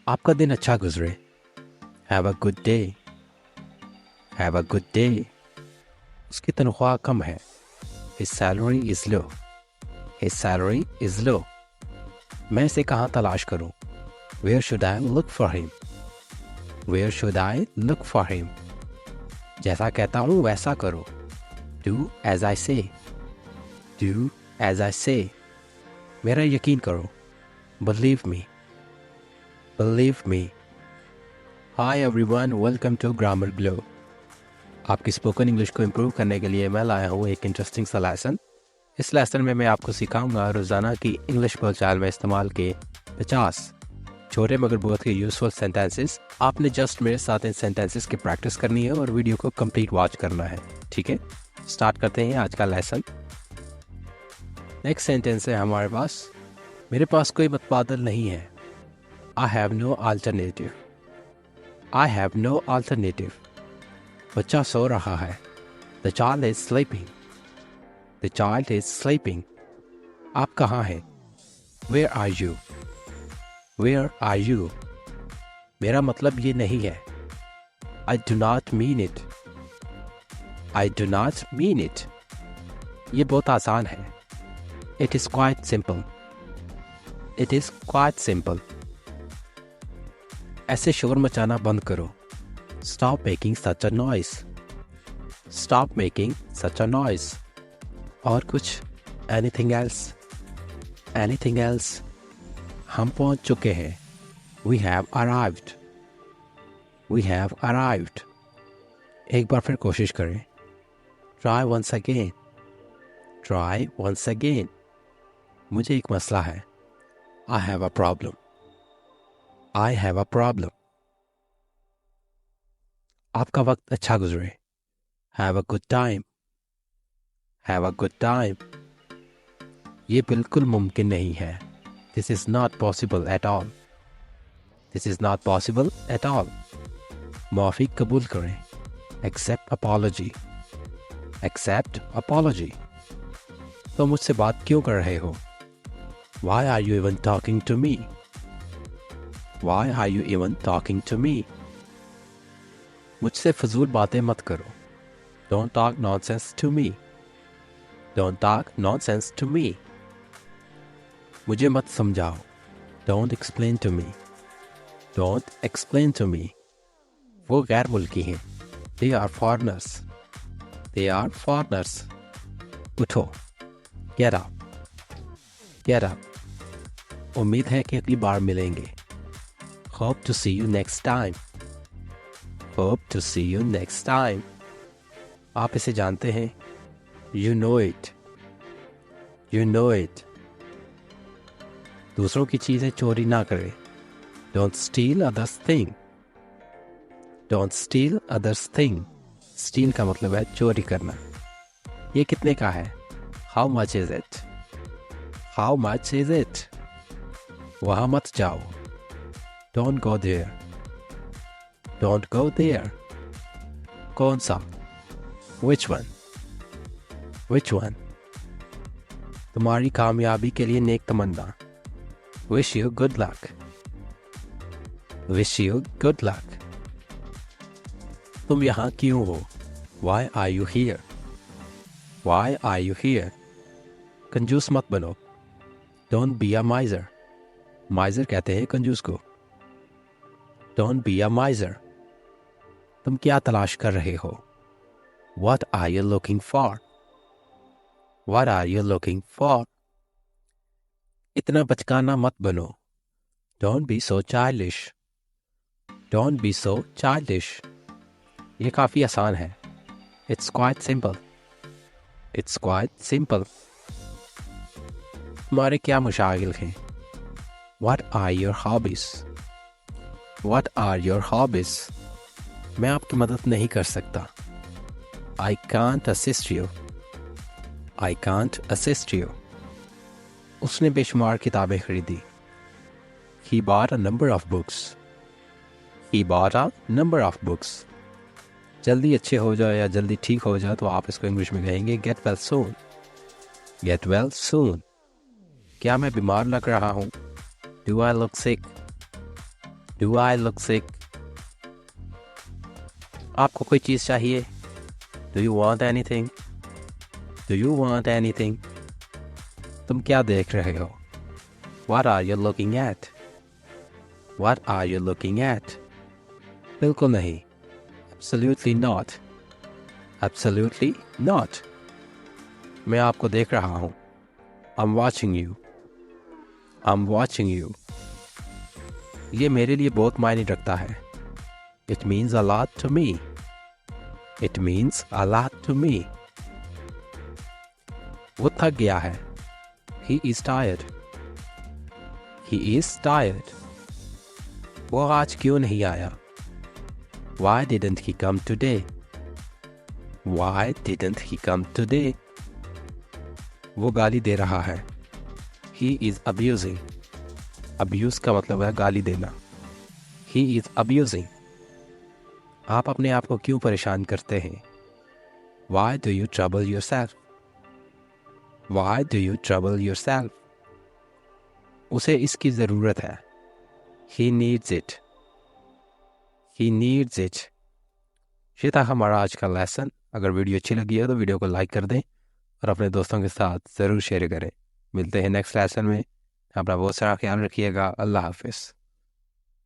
आपका दिन अच्छा गुजरे। Have a good day. Have a good day. उसकी तनख्वाह कम है। His salary is low. His salary is low. मैं इसे कहाँ तलाश करूँ? Where should I look for him? Where should I look for him? जैसा कहता हूँ वैसा करो। डू एज आई से। डू एज आई से। मेरा यकीन करो। Believe me. Believe me. Hi everyone, welcome to grammar glow. आपकी स्पोकन इंग्लिश को इम्प्रूव करने के लिए मैं लाया हूँ एक इंटरेस्टिंग सा लेसन। इस लेसन में मैं आपको सिखाऊंगा रोज़ाना की इंग्लिश बोलचाल में इस्तेमाल के 50 छोटे मगर बहुत ही यूजफुल सेंटेंसेस। आपने जस्ट मेरे साथ इन सेंटेंसेस की प्रैक्टिस करनी है और वीडियो को कंप्लीट वॉच करना है। ठीक है, स्टार्ट करते हैं आज का लेसन। नेक्स्ट सेंटेंस है हमारे पास, मेरे पास कोई मतबादल नहीं है। I have no alternative. I have no alternative. बच्चा सो रहा है। The child is sleeping. The child is sleeping. आप कहाँ हैं? Where are you? Where are you? मेरा मतलब ये नहीं है। I do not mean it. I do not mean it. ये बहुत आसान है। It is quite simple. It is quite simple. ऐसे शोर मचाना बंद करो। Stop making such a noise. Stop making such a noise. और कुछ? Anything else? Anything else? हम पहुंच चुके हैं। We have arrived. We have arrived. एक बार फिर कोशिश करें। Try once again. Try once again. मुझे एक मसला है। I have a problem. I have a problem. आपका वक्त अच्छा गुजरे। Have a good time. Have a good time. ये बिल्कुल मुमकिन नहीं है। This is not possible at all. This is not possible at all. माफ़ी कबूल करें। Accept apology. Accept apology. तो मुझसे बात क्यों कर रहे हो? Why are you even talking to me? Why are you even talking to me? मुझसे फजूल बातें मत करो। Don't talk nonsense to me. Don't talk nonsense to me. मुझे मत समझाओ। Don't explain to me. Don't explain to me. वो गैर मुल्की हैं। They are foreigners. They are foreigners. उठो। Get up. Gate up. उम्मीद है कि अगली बार मिलेंगे। Hope to see you next time. Hope to see you next time. आप इसे जानते हैं। You know it. You know it. दूसरों की चीज़ें चोरी ना करें। Don't steal others thing. Don't steal others thing. Steal का मतलब है चोरी करना। ये कितने का है? How much is it? How much is it? वहाँ मत जाओ। Don't go there. Don't go there. कौन सा? Which one? Which one? तुम्हारी कामयाबी के लिए नेक तमन्ना। Wish you good luck. Wish you good luck. तुम यहाँ क्यों हो? Why are you here? Why are you here? कंजूस मत बनो। Don't be a माइजर। माइजर कहते हैं कंजूस को। Don't be a माइजर। तुम क्या तलाश कर रहे हो? What are you looking for? What are you looking for? इतना बचकाना मत बनो। Don't be so childish. Don't be so childish. ये काफ़ी आसान है। It's quite simple. It's quite simple. तुम्हारे क्या मशागिल हैं? What are your hobbies? What are your hobbies? मैं आपकी मदद नहीं कर सकता। I can't assist you. I can't assist you. उसने बेशुमार किताबें खरीदी। He bought a number of books. He bought a number of books. जल्दी अच्छे हो जाए या जल्दी ठीक हो जाए तो आप इसको इंग्लिश में कहेंगे get well soon. Get well soon. क्या मैं बीमार लग रहा हूँ? Do I look sick? Do I look sick? आपको कोई चीज़ चाहिए? Do you want anything? Do you want anything? तुम क्या देख रहे हो? What are you looking at? What are you looking at? बिल्कुल नहीं. Absolutely not. Absolutely not. मैं आपको देख रहा हूँ. I'm watching you. I'm watching you. ये मेरे लिए बहुत मायने रखता है. It means a lot to me. It means a lot to me. वो थक गया है. He is tired. He is tired. वो आज क्यों नहीं आया? Why didn't he come today? Why didn't he come today? वो गाली दे रहा है. He is abusing. Abuse का मतलब है गाली देना. He is abusing. आप अपने आप को क्यों परेशान करते हैं? Why do you trouble yourself? Why do you trouble yourself? उसे इसकी ज़रूरत है. He needs it. He needs it. ये था हमारा आज का लेसन. अगर वीडियो अच्छी लगी है तो वीडियो को लाइक कर दें और अपने दोस्तों के साथ ज़रूर शेयर करें. मिलते हैं नेक्स्ट लेसन में. अपना बहुत सारा ख्याल रखिएगा. अल्लाह हाफिज़.